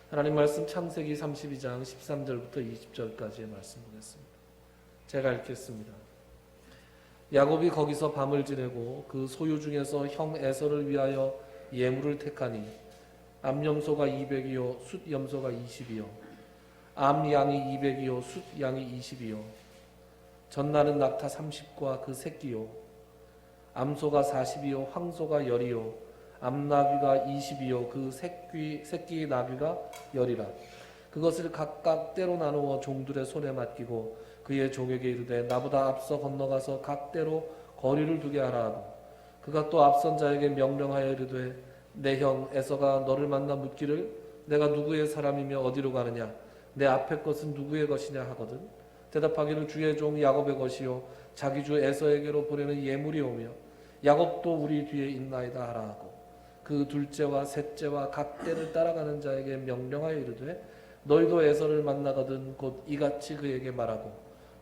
하나님 말씀 창세기 32장 13절부터 20절까지의 말씀 보겠습니다. 제가 읽겠습니다. 야곱이 거기서 밤을 지내고 그 소유 중에서 형 에서를 위하여 예물을 택하니 암염소가 200이요 숫염소가 20이요 암양이 200이요 숫양이 20이요 전나는 낙타 30과 그 새끼요 암소가 40이요 황소가 10이요 암나귀가 20이요 그 새끼 나귀가 10이라. 그것을 각각 때로 나누어 종들의 손에 맡기고 그의 종에게 이르되 나보다 앞서 건너가서 각 때로 거리를 두게 하라 하고 그가 또 앞선 자에게 명령하여 이르되 내 형 에서가 너를 만나 묻기를 내가 누구의 사람이며 어디로 가느냐 내 앞의 것은 누구의 것이냐 하거든 대답하기를 주의 종 야곱의 것이요 자기 주 에서에게로 보내는 예물이오며 야곱도 우리 뒤에 있나이다 하라 하고 그 둘째와 셋째와 각 때를 따라가는 자에게 명령하여 이르되 너희도 에서를 만나거든 곧 이같이 그에게 말하고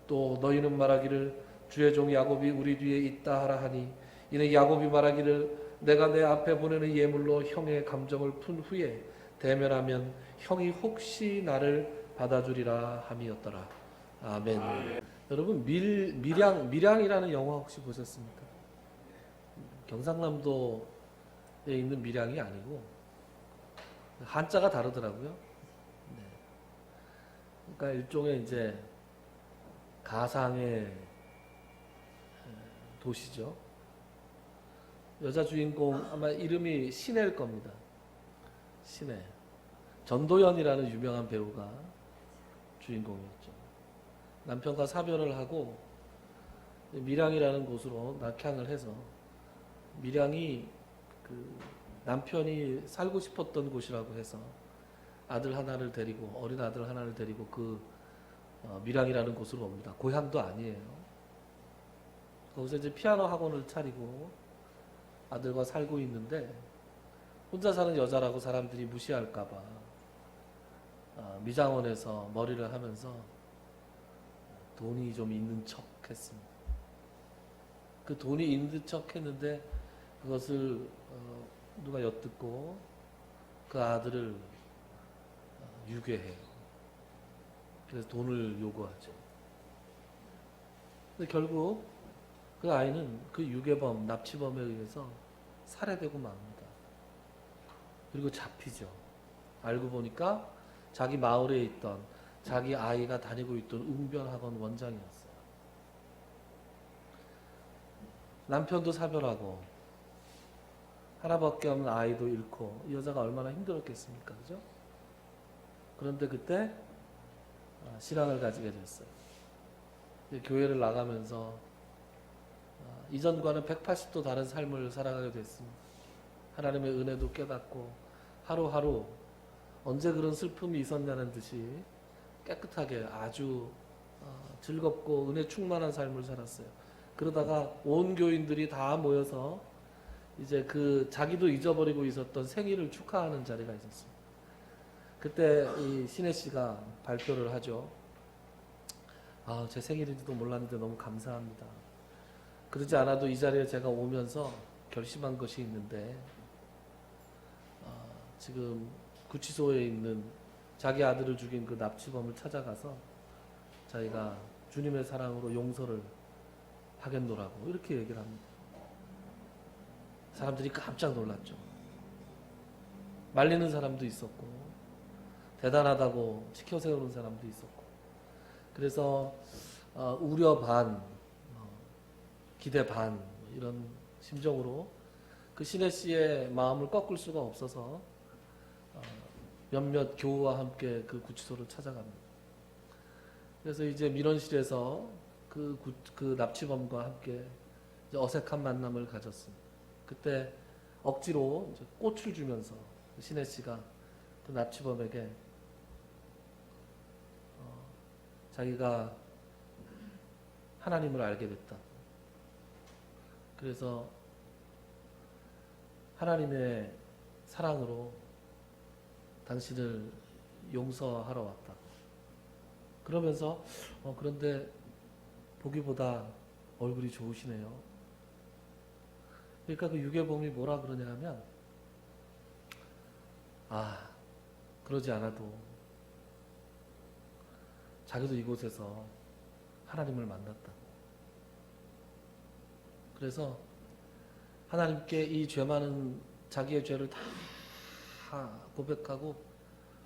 또 너희는 말하기를 주의 종 야곱이 우리 뒤에 있다 하라 하니 이는 야곱이 말하기를 내가 내 앞에 보내는 예물로 형의 감정을 푼 후에 대면하면 형이 혹시 나를 받아주리라 함이었더라. 아멘. 여러분 밀양이라는 영화 혹시 보셨습니까? 경상남도에 있는 밀양이 아니고 한자가 다르더라고요. 네. 그러니까 일종의 이제 가상의 도시죠. 여자 주인공 아마 이름이 신혜일 겁니다. 신혜. 전도연이라는 유명한 배우가 주인공이었죠. 남편과 사별을 하고 밀양이라는 곳으로 낙향을 해서 밀양이 그 남편이 살고 싶었던 곳이라고 해서 아들 하나를 데리고 어린 아들 하나를 데리고 그 밀양이라는 곳으로 옵니다. 고향도 아니에요. 거기서 이제 피아노 학원을 차리고 아들과 살고 있는데 혼자 사는 여자라고 사람들이 무시할까봐 미장원에서 머리를 하면서 돈이 좀 있는 척 했습니다. 그 돈이 있는 척 했는데 그것을 누가 엿듣고 그 아들을 유괴해요. 그래서 돈을 요구하죠. 근데 결국 그 아이는 그 유괴범, 납치범에 의해서 살해되고 맙니다. 그리고 잡히죠. 알고 보니까 자기 마을에 있던 자기 아이가 다니고 있던 웅변학원 원장이었어요. 남편도 사별하고 하나밖에 없는 아이도 잃고 이 여자가 얼마나 힘들었겠습니까? 그죠? 그런데 그때 신앙을 가지게 됐어요. 교회를 나가면서 이전과는 180도 다른 삶을 살아가게 됐습니다. 하나님의 은혜도 깨닫고 하루하루 언제 그런 슬픔이 있었냐는 듯이 깨끗하게 아주 즐겁고 은혜 충만한 삶을 살았어요. 그러다가 온 교인들이 다 모여서 이제 그 자기도 잊어버리고 있었던 생일을 축하하는 자리가 있었습니다. 그때 이 신혜 씨가 발표를 하죠. 제 생일인지도 몰랐는데 너무 감사합니다. 그러지 않아도 이 자리에 제가 오면서 결심한 것이 있는데 지금 구치소에 있는 자기 아들을 죽인 그 납치범을 찾아가서 자기가 주님의 사랑으로 용서를 하겠노라고 이렇게 얘기를 합니다. 사람들이 깜짝 놀랐죠. 말리는 사람도 있었고 대단하다고 치켜세우는 사람도 있었고 그래서 우려 반 기대 반 이런 심정으로 그 신혜 씨의 마음을 꺾을 수가 없어서 몇몇 교우와 함께 그 구치소를 찾아갑니다. 그래서 이제 민원실에서 그 납치범과 함께 이제 어색한 만남을 가졌습니다. 그때 억지로 이제 꽃을 주면서 신혜 씨가 그 납치범에게 자기가 하나님을 알게 됐다. 그래서 하나님의 사랑으로 당신을 용서하러 왔다. 그러면서 그런데 보기보다 얼굴이 좋으시네요. 그러니까 그 유괴범이 뭐라 그러냐 하면 그러지 않아도 자기도 이곳에서 하나님을 만났다고. 그래서 하나님께 이 죄 많은 자기의 죄를 다 고백하고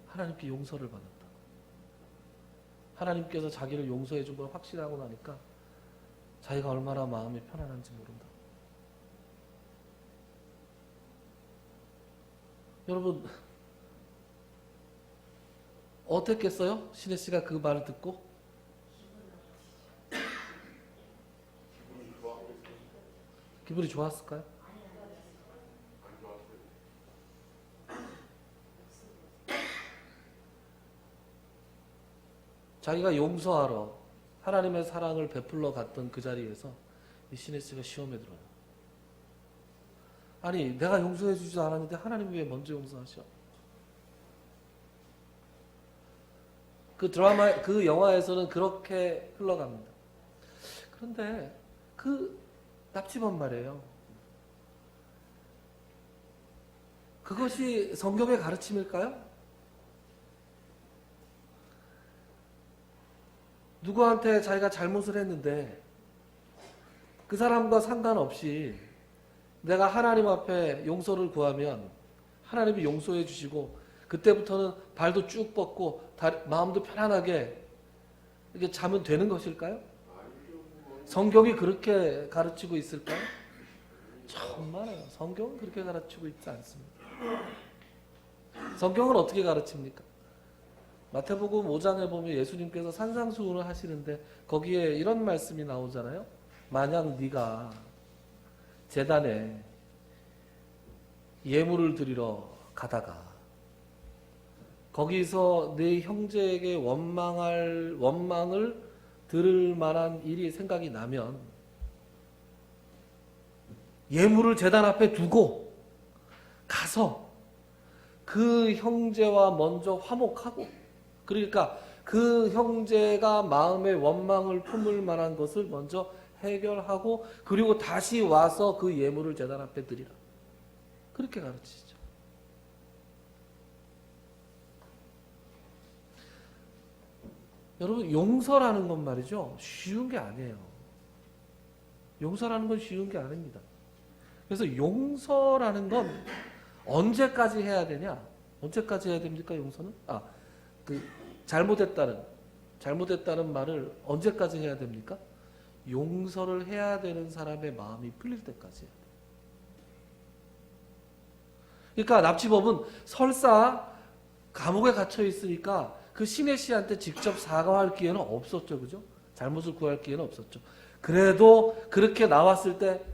하나님께 용서를 받았다. 하나님께서 자기를 용서해 준 걸 확신하고 나니까 자기가 얼마나 마음이 편안한지 모른다. 여러분 어땠겠어요? 신혜 씨가 그 말을 듣고? 기분이 좋았을까요? 자기가 용서하러 하나님의 사랑을 베풀러 갔던 그 자리에서 이 신혜 씨가 시험에 들어요. 아니 내가 용서해 주지도 않았는데 하나님이 왜 먼저 용서하셔? 그 드라마, 그 영화에서는 그렇게 흘러갑니다. 그런데 그 납치범 말이에요. 그것이 성경의 가르침일까요? 누구한테 자기가 잘못을 했는데 그 사람과 상관없이 내가 하나님 앞에 용서를 구하면 하나님이 용서해 주시고 그때부터는 발도 쭉 뻗고 마음도 편안하게 이렇게 자면 되는 것일까요? 성경이 그렇게 가르치고 있을까요? 정말 성경은 그렇게 가르치고 있지 않습니다. 성경은 어떻게 가르칩니까? 마태복음 5장에 보면 예수님께서 산상수훈을 하시는데 거기에 이런 말씀이 나오잖아요. 만약 네가 제단에 예물을 드리러 가다가 거기서 네 형제에게 원망을 들을 만한 일이 생각이 나면 예물을 제단 앞에 두고 가서 그 형제와 먼저 화목하고, 그러니까 그 형제가 마음의 원망을 품을 만한 것을 먼저 해결하고 그리고 다시 와서 그 예물을 제단 앞에 드리라. 그렇게 가르치죠. 여러분 용서라는 건 말이죠, 쉬운 게 아니에요. 용서라는 건 쉬운 게 아닙니다. 그래서 용서라는 건 언제까지 해야 되냐? 언제까지 해야 됩니까? 용서는? 잘못했다는 말을 언제까지 해야 됩니까? 용서를 해야 되는 사람의 마음이 풀릴 때까지 해야 돼요. 그러니까 납치범은 설사 감옥에 갇혀 있으니까 그 신혜 씨한테 직접 사과할 기회는 없었죠. 그죠? 잘못을 구할 기회는 없었죠. 그래도 그렇게 나왔을 때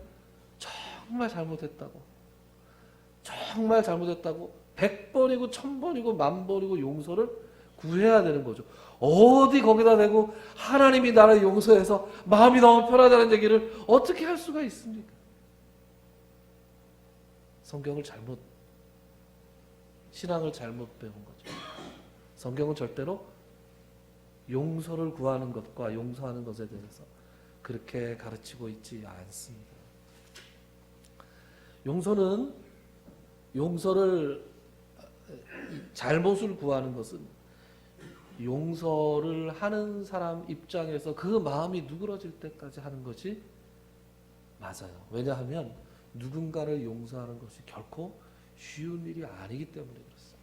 정말 잘못했다고 100번이고 1000번이고 10,000번이고 용서를 구해야 되는 거죠. 어디 거기다 대고 하나님이 나를 용서해서 마음이 너무 편하다는 얘기를 어떻게 할 수가 있습니까? 신앙을 잘못 배운 거죠. 성경은 절대로 용서를 구하는 것과 용서하는 것에 대해서 그렇게 가르치고 있지 않습니다. 잘못을 구하는 것은 용서를 하는 사람 입장에서 그 마음이 누그러질 때까지 하는 것이 맞아요. 왜냐하면 누군가를 용서하는 것이 결코 쉬운 일이 아니기 때문에 그렇습니다.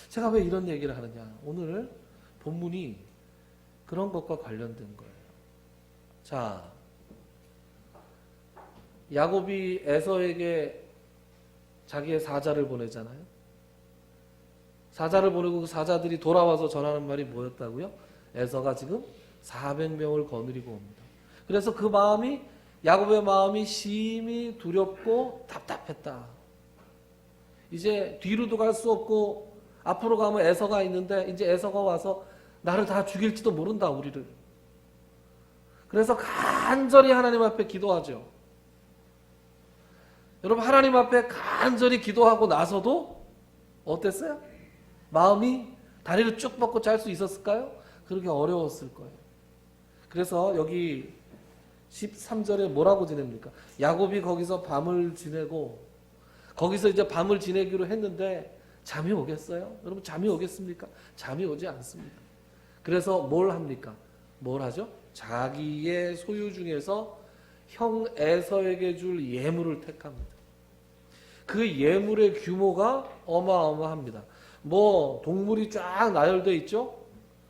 제가 왜 이런 얘기를 하느냐? 오늘 본문이 그런 것과 관련된 거예요. 자, 야곱이 에서에게 자기의 사자를 보내잖아요. 사자를 보내고 그 사자들이 돌아와서 전하는 말이 뭐였다고요? 에서가 지금 400명을 거느리고 옵니다. 그래서 야곱의 마음이 심히 두렵고 답답했다. 이제 뒤로도 갈 수 없고 앞으로 가면 에서가 있는데 이제 에서가 와서 나를 다 죽일지도 모른다, 우리를. 그래서 간절히 하나님 앞에 기도하죠. 여러분, 하나님 앞에 간절히 기도하고 나서도 어땠어요? 마음이 다리를 쭉 뻗고 잘 수 있었을까요? 그렇게 어려웠을 거예요. 그래서 여기 13절에 뭐라고 지냅니까? 야곱이 거기서 밤을 지내고, 거기서 이제 밤을 지내기로 했는데 잠이 오겠어요? 여러분 잠이 오겠습니까? 잠이 오지 않습니다. 그래서 뭘 합니까? 뭘 하죠? 자기의 소유 중에서 형 에서에게 줄 예물을 택합니다. 그 예물의 규모가 어마어마합니다. 뭐 동물이 쫙 나열되어 있죠?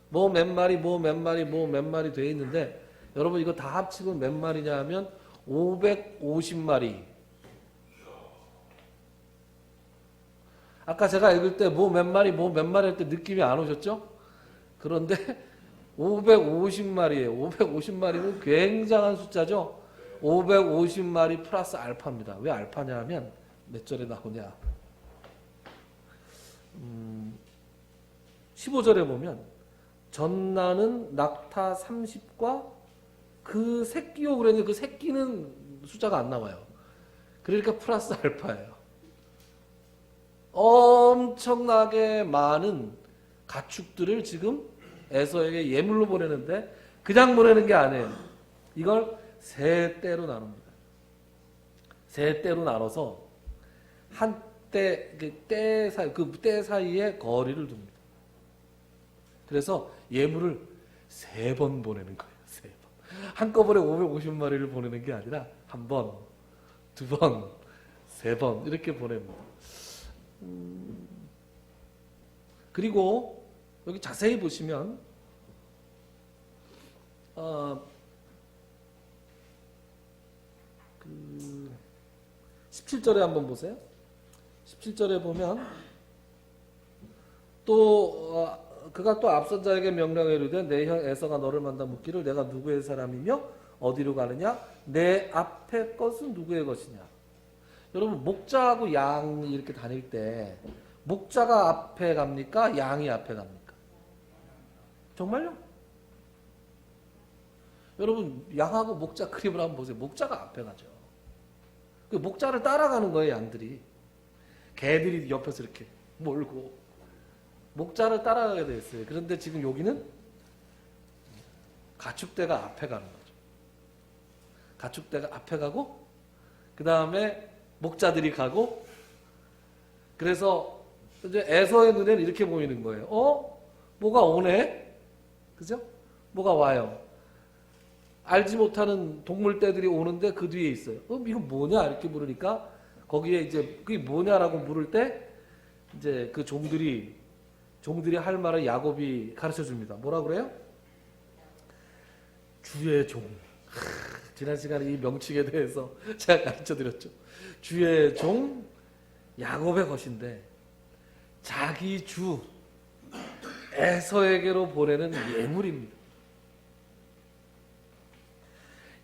뭐 몇 마리, 뭐 몇 마리, 뭐 몇 마리 되어 있는데 여러분 이거 다 합치면 몇 마리냐 하면 550마리. 아까 제가 읽을 때 뭐 몇 마리, 뭐 몇 마리 할 때 느낌이 안 오셨죠? 그런데 550마리예요. 550마리는 굉장한 숫자죠. 550마리 플러스 알파입니다. 왜 알파냐 하면 몇 절에 나오냐. 15절에 보면 전나는 낙타 30과 그 새끼요 그랬는데 그 새끼는 숫자가 안 나와요. 그러니까 플러스 알파예요. 엄청나게 많은 가축들을 지금 에서에게 예물로 보내는데 그냥 보내는 게 아니에요. 이걸 세 떼로 나눕니다. 세 떼로 나눠서 한 떼, 그 떼 사이에 거리를 둡니다. 그래서 예물을 세 번 보내는 거예요. 세 번. 한꺼번에 550마리를 보내는 게 아니라 한 번, 두 번, 세 번 이렇게 보냅니다. 그리고 여기 자세히 보시면 17절에 한번 보세요. 17절에 보면 또 그가 또 앞선 자에게 명령해 이르되 내 형 에서가 너를 만나 묻기를 내가 누구의 사람이며 어디로 가느냐 내 앞에 것은 누구의 것이냐. 여러분 목자하고 양이 이렇게 다닐 때 목자가 앞에 갑니까? 양이 앞에 갑니까? 정말요? 여러분 양하고 목자 그림을 한번 보세요. 목자가 앞에 가죠. 그 목자를 따라가는 거예요. 양들이. 개들이 옆에서 이렇게 몰고 목자를 따라가게 돼 있어요. 그런데 지금 여기는 가축대가 앞에 가는 거죠. 가축대가 앞에 가고 그 다음에 목자들이 가고 그래서 이제 에서의 눈에는 이렇게 보이는 거예요. 뭐가 오네? 그죠? 뭐가 와요. 알지 못하는 동물떼들이 오는데 그 뒤에 있어요. 이거 뭐냐? 이렇게 물으니까 거기에 이제 그게 뭐냐라고 물을 때 이제 그 종들이 할 말을 야곱이 가르쳐 줍니다. 뭐라 그래요? 주의 종. 지난 시간에 이 명칭에 대해서 제가 가르쳐 드렸죠. 주의 종 야곱의 것인데 자기 주 에서에게로 보내는 예물입니다.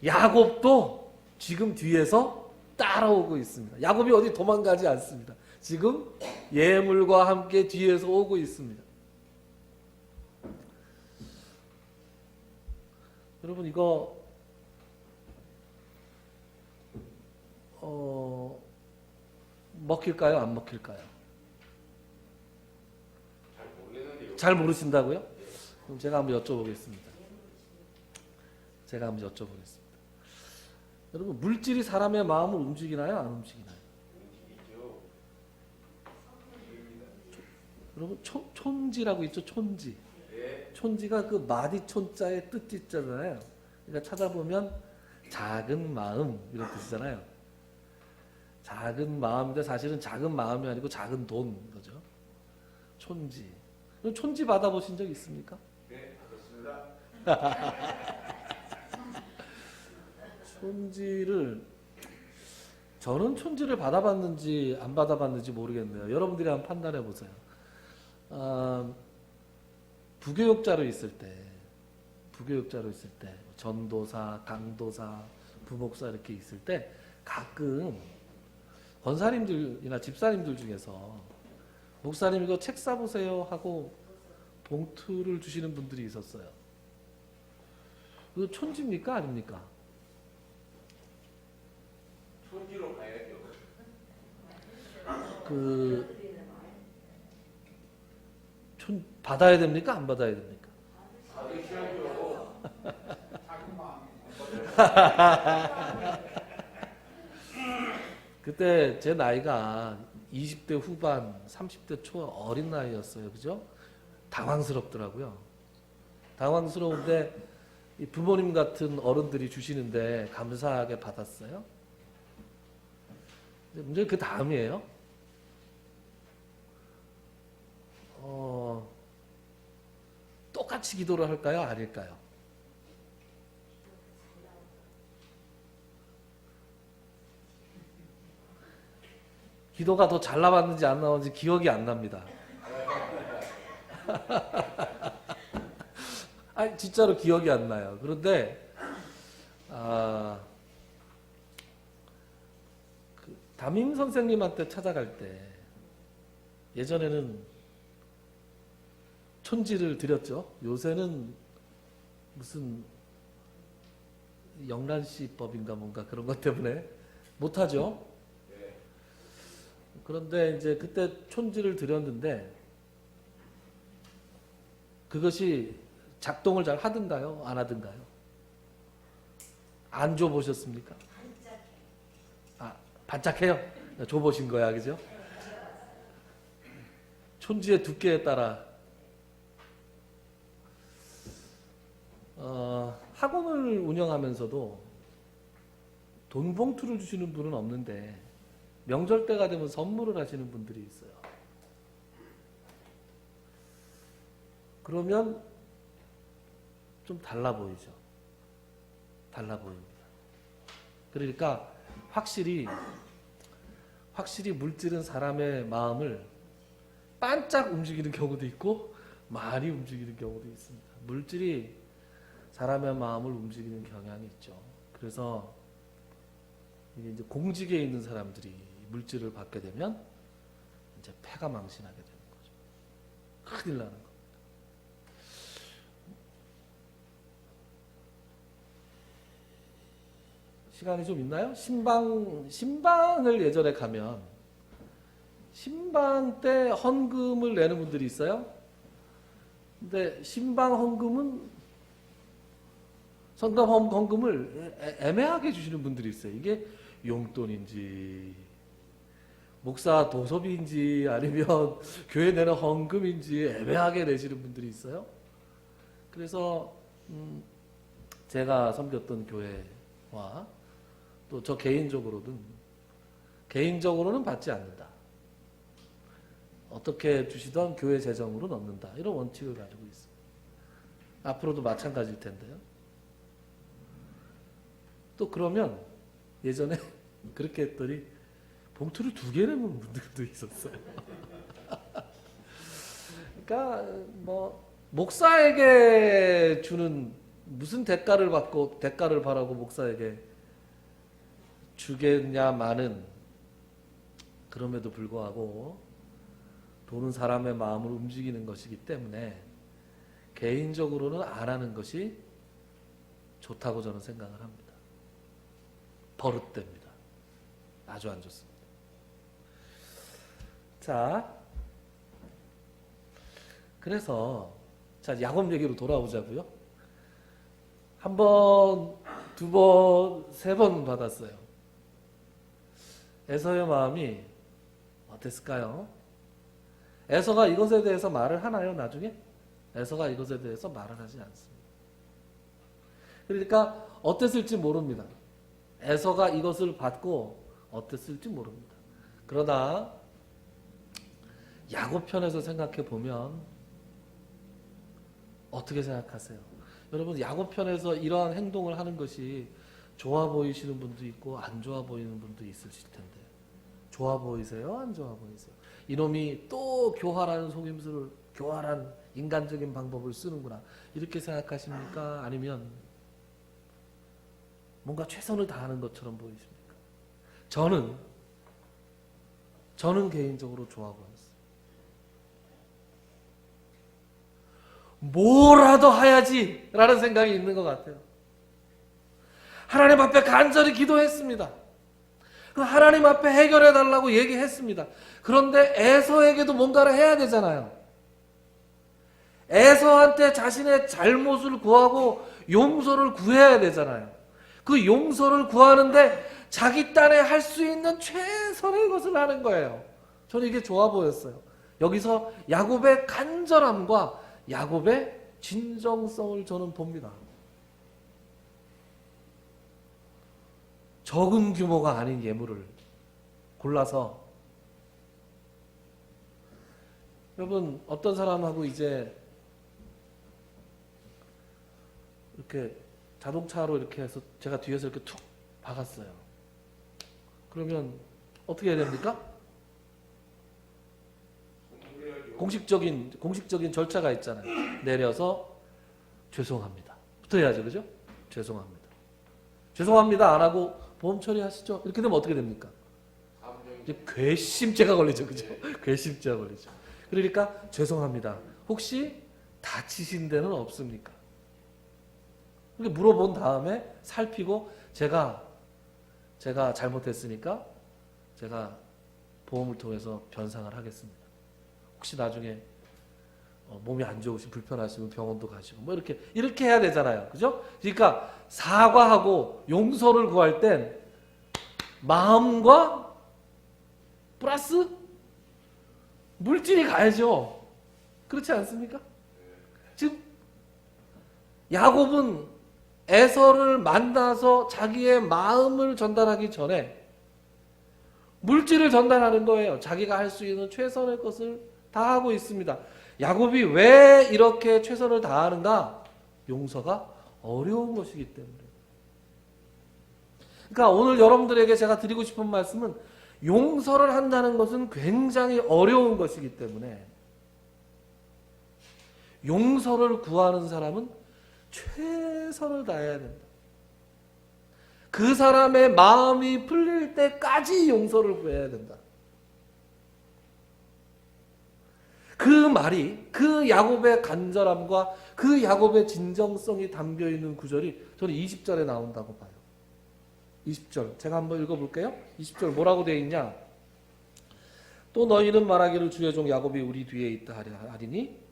야곱도 지금 뒤에서 따라오고 있습니다. 야곱이 어디 도망가지 않습니다. 지금 예물과 함께 뒤에서 오고 있습니다. 여러분 이거 먹힐까요? 안 먹힐까요? 잘 모르신다고요? 그럼 제가 한번 여쭤보겠습니다. 여러분 물질이 사람의 마음을 움직이나요? 안 움직이나요? 여러분 촌지라고 있죠? 촌지. 촌지가 그 마디촌자의 뜻이잖아요. 그러니까 찾아보면 작은 마음 이런 뜻이잖아요. 작은 마음인데 사실은 작은 마음이 아니고 작은 돈 거죠. 촌지. 촌지 받아보신 적 있습니까? 네, 받았습니다. 촌지를 저는 촌지를 받아봤는지 안 받아봤는지 모르겠네요. 여러분들이 한번 판단해 보세요. 부교육자로 있을 때 전도사, 강도사, 부목사 이렇게 있을 때 가끔 권사님들이나 집사님들 중에서 목사님 이거 책 사보세요 하고 봉투를 주시는 분들이 있었어요. 그거 촌지입니까? 아닙니까? 촌지로 가야죠. 받아야 됩니까? 안 받아야 됩니까? 받으셔야죠. 그때 제 나이가 20대 후반, 30대 초 어린 나이였어요. 그죠? 당황스럽더라고요. 당황스러운데 이 부모님 같은 어른들이 주시는데 감사하게 받았어요. 문제는 그 다음이에요. 똑같이 기도를 할까요? 아닐까요? 기도가 더 잘 나왔는지 안 나왔는지 기억이 안 납니다. 아니, 진짜로 기억이 안 나요. 그런데 그 담임 선생님한테 찾아갈 때 예전에는 촌지를 드렸죠. 요새는 무슨 영란시법인가 뭔가 그런 것 때문에 못하죠. 그런데 이제 그때 촌지를 드렸는데 그것이 작동을 잘 하든가요? 안 하든가요? 안 줘보셨습니까? 반짝해요? 줘보신 거야, 그죠? 촌지의 두께에 따라 학원을 운영하면서도 돈 봉투를 주시는 분은 없는데 명절 때가 되면 선물을 하시는 분들이 있어요. 그러면 좀 달라 보이죠. 달라 보입니다. 그러니까 확실히 물질은 사람의 마음을 반짝 움직이는 경우도 있고 많이 움직이는 경우도 있습니다. 물질이 사람의 마음을 움직이는 경향이 있죠. 그래서 이게 이제 공직에 있는 사람들이 물질을 받게 되면 이제 패가 망신하게 되는 거죠. 큰일 나는 겁니다. 시간이 좀 있나요? 신방을 예전에 가면 신방 때 헌금을 내는 분들이 있어요. 근데 신방 헌금은 성당 헌금을 애매하게 주시는 분들이 있어요. 이게 용돈인지 목사 도서비인지 아니면 교회 내는 헌금인지 애매하게 내시는 분들이 있어요. 그래서 제가 섬겼던 교회와 또 저 개인적으로는 받지 않는다. 어떻게 주시던 교회 재정으로 넣는다. 이런 원칙을 가지고 있습니다. 앞으로도 마찬가지일 텐데요. 또 그러면 예전에 그렇게 했더니 봉투를 2개 내는 분들도 있었어요. 그러니까 뭐 목사에게 주는 무슨 대가를 받고 대가를 바라고 목사에게 주겠냐마는 그럼에도 불구하고 돈은 사람의 마음을 움직이는 것이기 때문에 개인적으로는 안 하는 것이 좋다고 저는 생각을 합니다. 버릇됩니다. 아주 안 좋습니다. 자, 그래서 야곱 얘기로 돌아오자고요. 1번, 2번, 3번 받았어요. 에서의 마음이 어땠을까요? 에서가 이것에 대해서 말을 하나요, 나중에? 에서가 이것에 대해서 말을 하지 않습니다. 그러니까 어땠을지 모릅니다. 에서가 이것을 받고 어땠을지 모릅니다. 그러나 야곱 편에서 생각해 보면 어떻게 생각하세요? 여러분, 야곱 편에서 이러한 행동을 하는 것이 좋아 보이시는 분도 있고 안 좋아 보이는 분도 있으실 텐데 좋아 보이세요? 안 좋아 보이세요? 이놈이 또 교활한 속임수를, 교활한 인간적인 방법을 쓰는구나 이렇게 생각하십니까? 아니면 뭔가 최선을 다하는 것처럼 보이십니까? 저는 개인적으로 좋아 보였어요. 뭐라도 해야지 라는 생각이 있는 것 같아요. 하나님 앞에 간절히 기도했습니다. 하나님 앞에 해결해 달라고 얘기했습니다. 그런데 에서에게도 뭔가를 해야 되잖아요. 에서한테 자신의 잘못을 구하고 용서를 구해야 되잖아요. 그 용서를 구하는데 자기 딴에 할 수 있는 최선의 것을 하는 거예요. 저는 이게 좋아 보였어요. 여기서 야곱의 간절함과 야곱의 진정성을 저는 봅니다. 적은 규모가 아닌 예물을 골라서, 여러분 어떤 사람하고 이제 이렇게 자동차로 이렇게 해서 제가 뒤에서 이렇게 툭 박았어요. 그러면 어떻게 해야 됩니까? 공식적인 절차가 있잖아요. 내려서 죄송합니다. 붙어야죠, 그죠? 죄송합니다. 죄송합니다 안 하고 보험 처리하시죠. 이렇게 되면 어떻게 됩니까? 이제 괘씸죄가 걸리죠, 그죠? 괘씸죄가 걸리죠. 그러니까 죄송합니다. 혹시 다치신 데는 없습니까? 이렇게 물어본 다음에 살피고 제가 잘못했으니까 제가 보험을 통해서 변상을 하겠습니다. 혹시 나중에 몸이 안 좋으시면 불편하시면 병원도 가시고 뭐 이렇게 해야 되잖아요. 그죠? 그러니까 사과하고 용서를 구할 땐 마음과 플러스 물질이 가야죠. 그렇지 않습니까? 즉 야곱은 에서를 만나서 자기의 마음을 전달하기 전에 물질을 전달하는 거예요. 자기가 할 수 있는 최선의 것을 다 하고 있습니다. 야곱이 왜 이렇게 최선을 다하는가? 용서가 어려운 것이기 때문에. 그러니까 오늘 여러분들에게 제가 드리고 싶은 말씀은 용서를 한다는 것은 굉장히 어려운 것이기 때문에 용서를 구하는 사람은 최선을 다해야 된다. 그 사람의 마음이 풀릴 때까지 용서를 구해야 된다. 그 말이, 그 야곱의 간절함과 그 야곱의 진정성이 담겨있는 구절이 저는 20절에 나온다고 봐요. 20절 제가 한번 읽어볼게요. 20절 뭐라고 되어 있냐? 또 너희는 말하기를 주의 종 야곱이 우리 뒤에 있다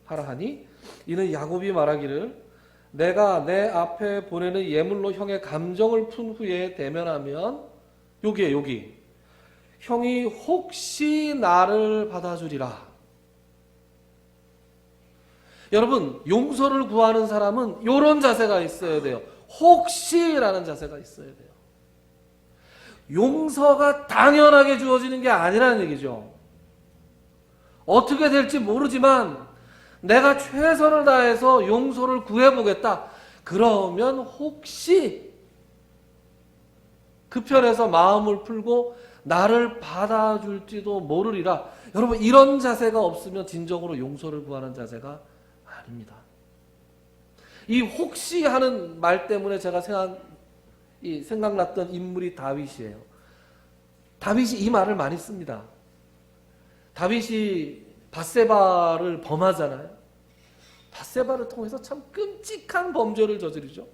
하라 하니 이는 야곱이 말하기를 내가 내 앞에 보내는 예물로 형의 감정을 푼 후에 대면하면 여기 형이 혹시 나를 받아주리라. 여러분 용서를 구하는 사람은 이런 자세가 있어야 돼요. 혹시라는 자세가 있어야 돼요. 용서가 당연하게 주어지는 게 아니라는 얘기죠. 어떻게 될지 모르지만 내가 최선을 다해서 용서를 구해보겠다. 그러면 혹시 그 편에서 마음을 풀고 나를 받아줄지도 모르리라. 여러분 이런 자세가 없으면 진정으로 용서를 구하는 자세가 아닙니다. 이 혹시 하는 말 때문에 제가 생각났던 인물이 다윗이에요. 다윗이 이 말을 많이 씁니다. 다윗이 밧세바를 범하잖아요. 밧세바를 통해서 참 끔찍한 범죄를 저지르죠.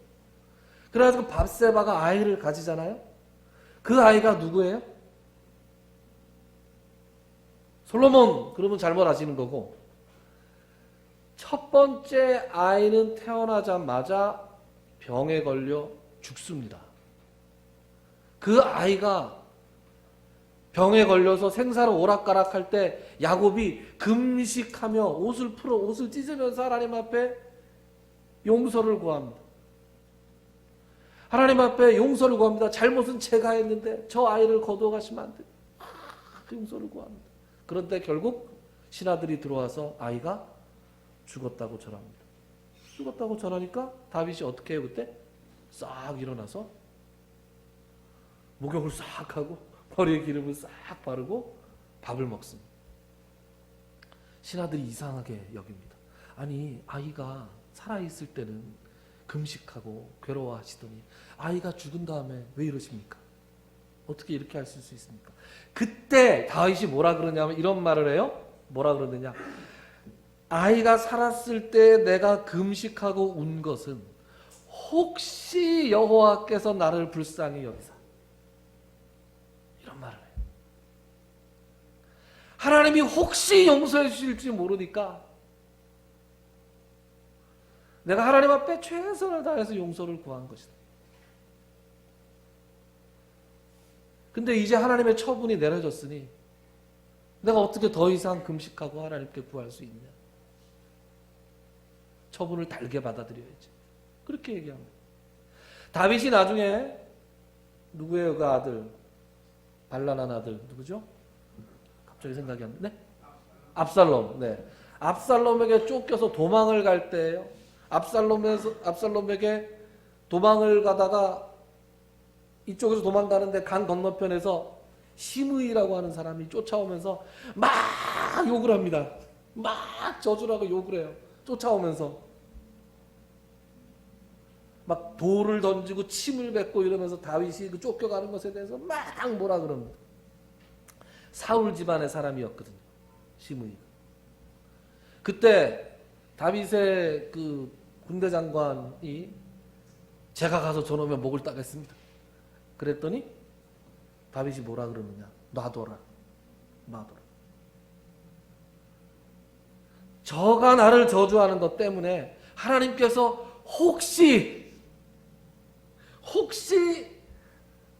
그래가지고 밧세바가 아이를 가지잖아요. 그 아이가 누구예요? 솔로몬. 그러면 잘못 아시는 거고, 첫 번째 아이는 태어나자마자 병에 걸려 죽습니다. 그 아이가 병에 걸려서 생사를 오락가락할 때 야곱이 금식하며 옷을 찢으면서 하나님 앞에 용서를 구합니다. 하나님 앞에 용서를 구합니다. 잘못은 제가 했는데 저 아이를 거두어 가시면 안 돼요. 용서를 구합니다. 그런데 결국 신하들이 들어와서 아이가 죽었다고 전합니다. 죽었다고 전하니까 다윗이 어떻게 해요 그때? 싹 일어나서 목욕을 싹 하고 머리에 기름을 싹 바르고 밥을 먹습니다. 신하들이 이상하게 여깁니다. 아니 아이가 살아있을 때는 금식하고 괴로워하시더니 아이가 죽은 다음에 왜 이러십니까? 어떻게 이렇게 하실 수 있습니까? 그때 다윗이 뭐라 그러냐면 이런 말을 해요. 뭐라 그러느냐? 아이가 살았을 때 내가 금식하고 운 것은 혹시 여호와께서 나를 불쌍히 여기사, 이런 말을 해요. 하나님이 혹시 용서해 주실지 모르니까 내가 하나님 앞에 최선을 다해서 용서를 구한 것이다. 근데 이제 하나님의 처분이 내려졌으니 내가 어떻게 더 이상 금식하고 하나님께 구할 수 있냐? 처분을 달게 받아들여야지. 그렇게 얘기합니다. 다윗이 나중에 누구예요? 그 아들, 발란한 아들 누구죠? 갑자기 생각이 안 나네. 압살롬. 네. 압살롬에게 쫓겨서 도망을 갈 때예요. 압살롬에게 도망을 가다가 이쪽에서 도망가는데 강 건너편에서 시므이라고 하는 사람이 쫓아오면서 막 욕을 합니다. 막 저주라고 욕을 해요. 쫓아오면서 막 돌을 던지고 침을 뱉고 이러면서 다윗이 그 쫓겨가는 것에 대해서 막 뭐라 그럽니다. 사울 집안의 사람이었거든요. 시므이가. 그때 다윗의 그 군대 장관이 제가 가서 저놈의 목을 따겠습니다. 그랬더니 다윗이 뭐라 그러느냐? 놔둬라. 놔둬라. 저가 나를 저주하는 것 때문에 하나님께서 혹시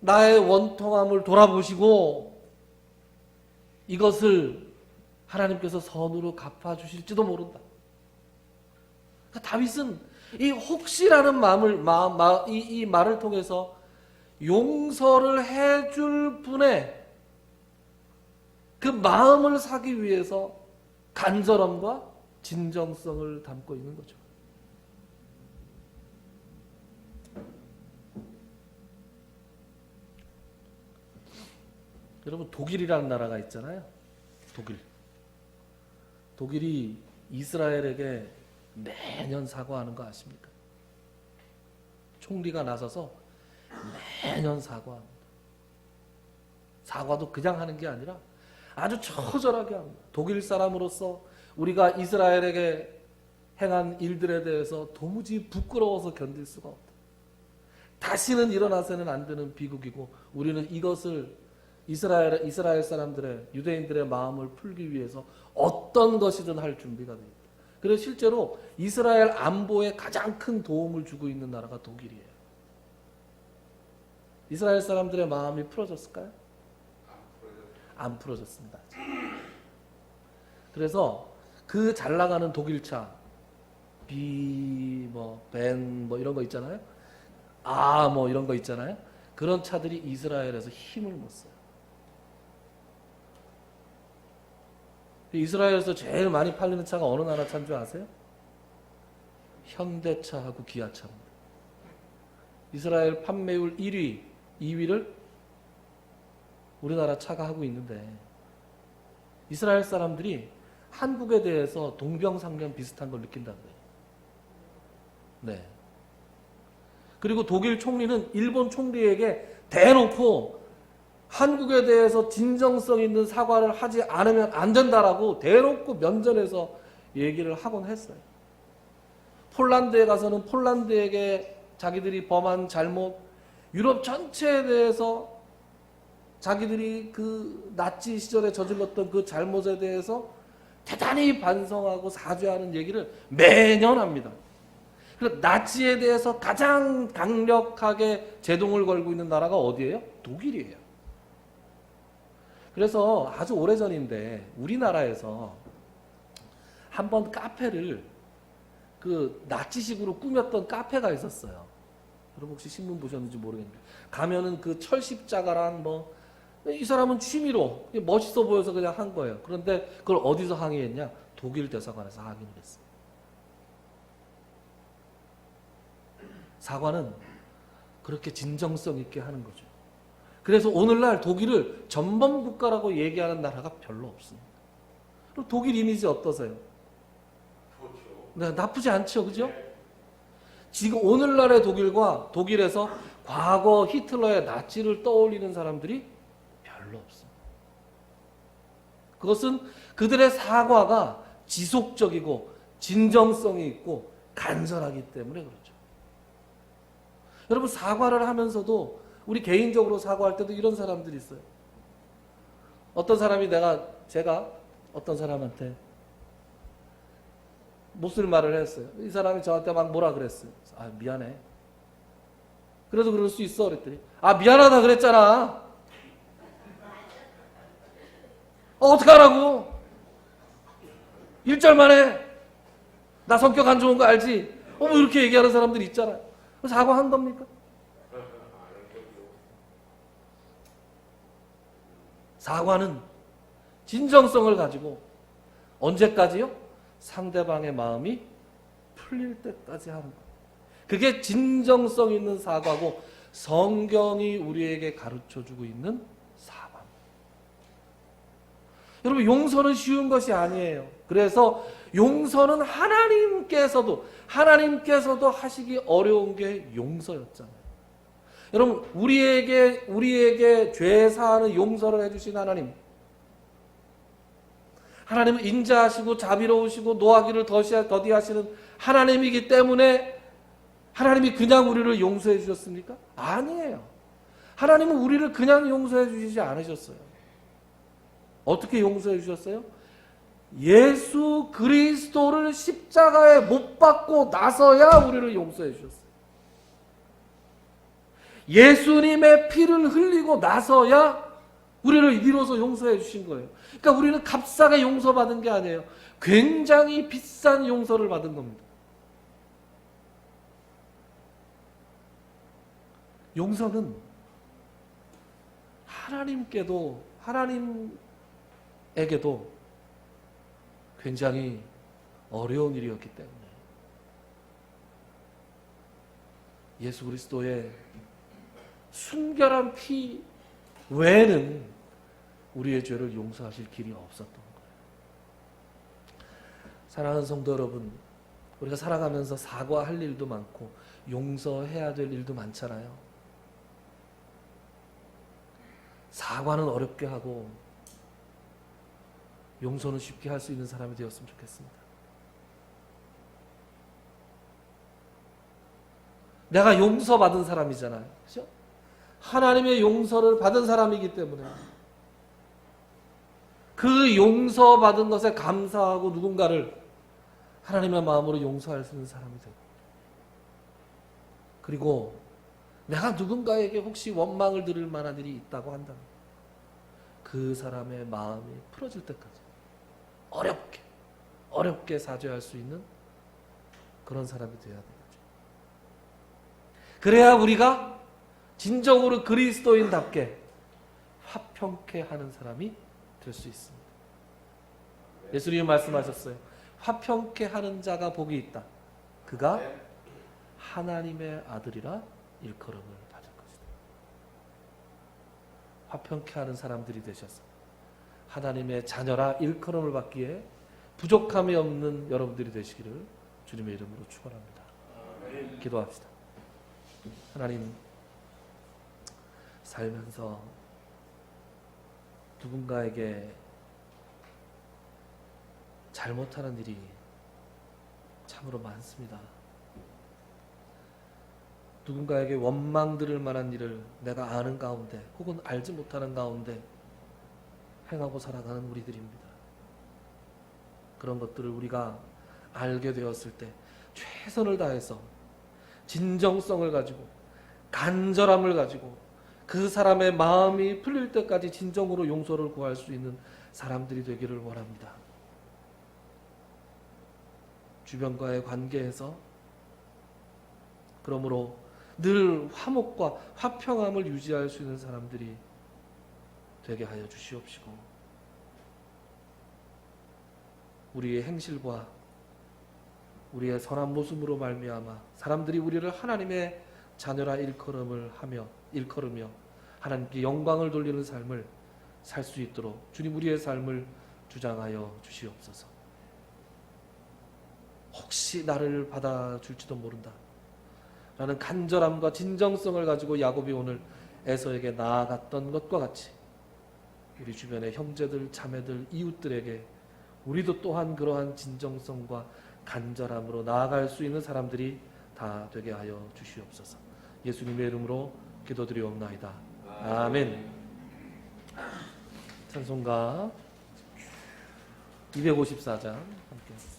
나의 원통함을 돌아보시고 이것을 하나님께서 선으로 갚아주실지도 모른다. 그러니까 다윗은 이 혹시라는 이 말을 통해서 용서를 해줄 분의 그 마음을 사기 위해서 간절함과 진정성을 담고 있는 거죠. 여러분, 독일이라는 나라가 있잖아요. 독일이 이스라엘에게 매년 사과하는 거 아십니까? 총리가 나서서 매년 사과합니다. 사과도 그냥 하는 게 아니라 아주 처절하게 합니다. 독일 사람으로서 우리가 이스라엘에게 행한 일들에 대해서 도무지 부끄러워서 견딜 수가 없다. 다시는 일어나서는 안 되는 비극이고 우리는 이것을 이스라엘 사람들의 유대인들의 마음을 풀기 위해서 어떤 것이든 할 준비가 됩니다. 그래서 실제로 이스라엘 안보에 가장 큰 도움을 주고 있는 나라가 독일이에요. 이스라엘 사람들의 마음이 풀어졌을까요? 안 풀어졌습니다. 그래서 그 잘 나가는 독일차 벤 이런 거 있잖아요. 이런 거 있잖아요. 그런 차들이 이스라엘에서 힘을 못 써요. 이스라엘에서 제일 많이 팔리는 차가 어느 나라 차인 줄 아세요? 현대차하고 기아차입니다. 이스라엘 판매율 1위, 2위를 우리나라 차가 하고 있는데 이스라엘 사람들이 한국에 대해서 동병상련 비슷한 걸 느낀다는 거예요. 네. 그리고 독일 총리는 일본 총리에게 대놓고 한국에 대해서 진정성 있는 사과를 하지 않으면 안 된다라고 대놓고 면전에서 얘기를 하곤 했어요. 폴란드에 가서는 폴란드에게 자기들이 범한 잘못, 유럽 전체에 대해서 자기들이 그 나치 시절에 저질렀던 그 잘못에 대해서 대단히 반성하고 사죄하는 얘기를 매년 합니다. 그래서 나치에 대해서 가장 강력하게 제동을 걸고 있는 나라가 어디예요? 독일이에요. 그래서 아주 오래전인데 우리나라에서 한번 카페를 그 나치식으로 꾸몄던 카페가 있었어요. 여러분 혹시 신문 보셨는지 모르겠는데 가면은 그 철십자가랑 이 사람은 취미로 멋있어 보여서 그냥 한 거예요. 그런데 그걸 어디서 항의했냐? 독일 대사관에서 항의를 했어요. 사과는 그렇게 진정성 있게 하는 거죠. 그래서 오늘날 독일을 전범 국가라고 얘기하는 나라가 별로 없습니다. 그럼 독일 이미지 어떠세요? 좋죠. 네, 나쁘지 않죠, 그죠? 지금 오늘날의 독일과 독일에서 과거 히틀러의 나치를 떠올리는 사람들이 별로 없습니다. 그것은 그들의 사과가 지속적이고 진정성이 있고 간절하기 때문에 그렇죠. 여러분 사과를 하면서도 우리 개인적으로 사과할 때도 이런 사람들이 있어요. 어떤 사람이 제가 어떤 사람한테 못쓸 말을 했어요. 이 사람이 저한테 막 뭐라 그랬어요. 미안해. 그래도 그럴 수 있어 그랬더니 미안하다 그랬잖아. 어떡하라고? 1절 만에 나 성격 안 좋은 거 알지? 뭐 이렇게 얘기하는 사람들이 있잖아요. 사과한 겁니까? 사과는 진정성을 가지고 언제까지요? 상대방의 마음이 풀릴 때까지 하는 거예요. 그게 진정성 있는 사과고 성경이 우리에게 가르쳐주고 있는 사과입니다. 여러분, 용서는 쉬운 것이 아니에요. 그래서 용서는 하나님께서도 하시기 어려운 게 용서였잖아요. 여러분, 우리에게 죄 사하는 용서를 해주신 하나님은 인자하시고 자비로우시고 노하기를 더디하시는 하나님이기 때문에 하나님이 그냥 우리를 용서해 주셨습니까? 아니에요. 하나님은 우리를 그냥 용서해 주시지 않으셨어요. 어떻게 용서해 주셨어요? 예수 그리스도를 십자가에 못 박고 나서야 우리를 용서해 주셨어요. 예수님의 피를 흘리고 나서야 우리를 비로소 용서해 주신 거예요. 그러니까 우리는 값싸게 용서받은 게 아니에요. 굉장히 비싼 용서를 받은 겁니다. 용서는 하나님에게도 굉장히 어려운 일이었기 때문에 예수 그리스도의 순결한 피 외에는 우리의 죄를 용서하실 길이 없었던 거예요. 사랑하는 성도 여러분, 우리가 살아가면서 사과할 일도 많고 용서해야 될 일도 많잖아요. 사과는 어렵게 하고 용서는 쉽게 할 수 있는 사람이 되었으면 좋겠습니다. 내가 용서받은 사람이잖아요. 그렇죠? 하나님의 용서를 받은 사람이기 때문에 그 용서받은 것에 감사하고 누군가를 하나님의 마음으로 용서할 수 있는 사람이 되고, 그리고 내가 누군가에게 혹시 원망을 들을 만한 일이 있다고 한다면 그 사람의 마음이 풀어질 때까지 어렵게 사죄할 수 있는 그런 사람이 되어야 되겠죠. 그래야 우리가 진정으로 그리스도인답게 화평케 하는 사람이 될 수 있습니다. 예수님이 말씀하셨어요. 화평케 하는 자가 복이 있다. 그가 하나님의 아들이라 일컬음을 받을 것이다. 화평케 하는 사람들이 되셔서 하나님의 자녀라 일컬음을 받기에 부족함이 없는 여러분들이 되시기를 주님의 이름으로 축원합니다. 기도합시다. 하나님, 살면서 누군가에게 잘못하는 일이 참으로 많습니다. 누군가에게 원망 들을 만한 일을 내가 아는 가운데 혹은 알지 못하는 가운데 행하고 살아가는 우리들입니다. 그런 것들을 우리가 알게 되었을 때 최선을 다해서 진정성을 가지고 간절함을 가지고 그 사람의 마음이 풀릴 때까지 진정으로 용서를 구할 수 있는 사람들이 되기를 원합니다. 주변과의 관계에서 그러므로 늘 화목과 화평함을 유지할 수 있는 사람들이 되게 하여 주시옵시고, 우리의 행실과 우리의 선한 모습으로 말미암아 사람들이 우리를 하나님의 자녀라 일컬으며 하나님께 영광을 돌리는 삶을 살 수 있도록 주님 우리의 삶을 주장하여 주시옵소서. 혹시 나를 받아줄지도 모른다 라는 간절함과 진정성을 가지고 야곱이 오늘 에서에게 나아갔던 것과 같이 우리 주변의 형제들, 자매들, 이웃들에게 우리도 또한 그러한 진정성과 간절함으로 나아갈 수 있는 사람들이 다 되게 하여 주시옵소서. 예수님의 이름으로 기도드리옵나이다. 아멘. 찬송가 254장 함께 하겠습니다.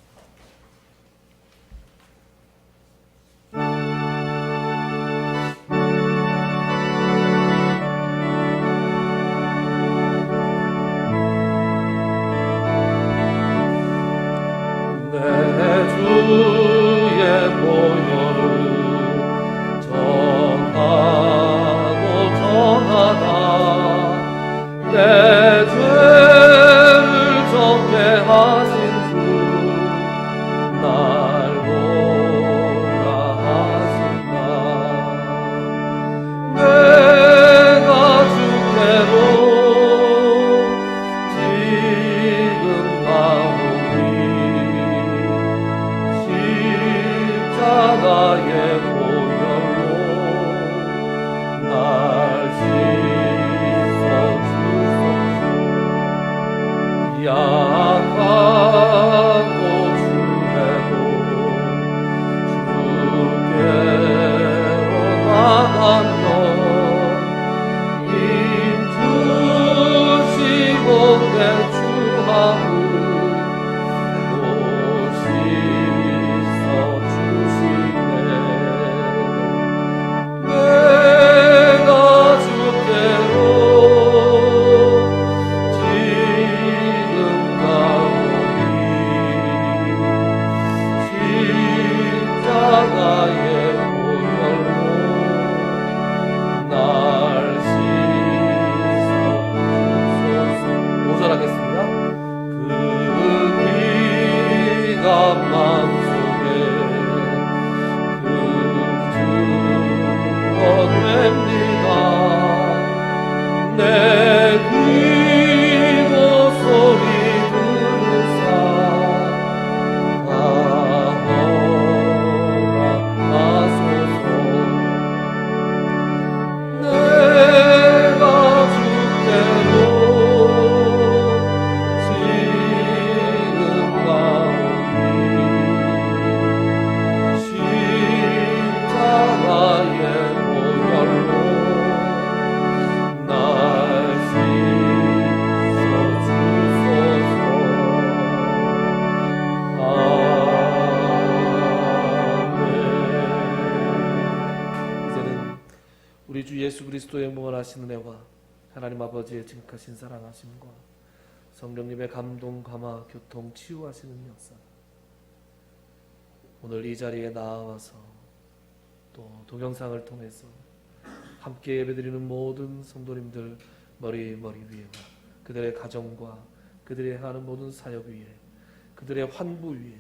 마음속에 금주원됩니다. 내 기도 소리 들으사 다 허락하소서. 내가 주께로 지금 나오니 십자가의 보혈로 날 씻어주소서. 아멘. 이제는 우리 주 예수 그리스도의 무한하신 은혜와 하나님 아버지의 증하신 사랑하심과 성령님의 감동, 감화, 교통, 치유하시는 역사, 오늘 이 자리에 나와서 또 동영상을 통해서 함께 예배드리는 모든 성도님들 머리 위에와 그들의 가정과 그들의 하는 모든 사역 위에 그들의 환부 위에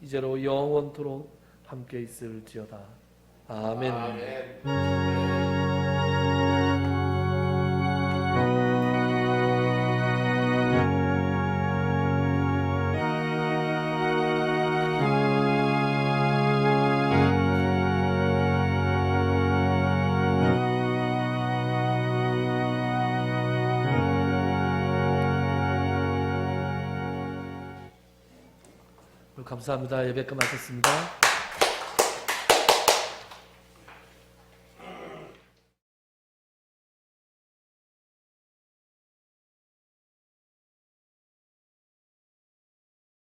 이제로 영원토록 함께 있을지어다. 아멘. 감사합니다. 예배 끝마쳤습니다.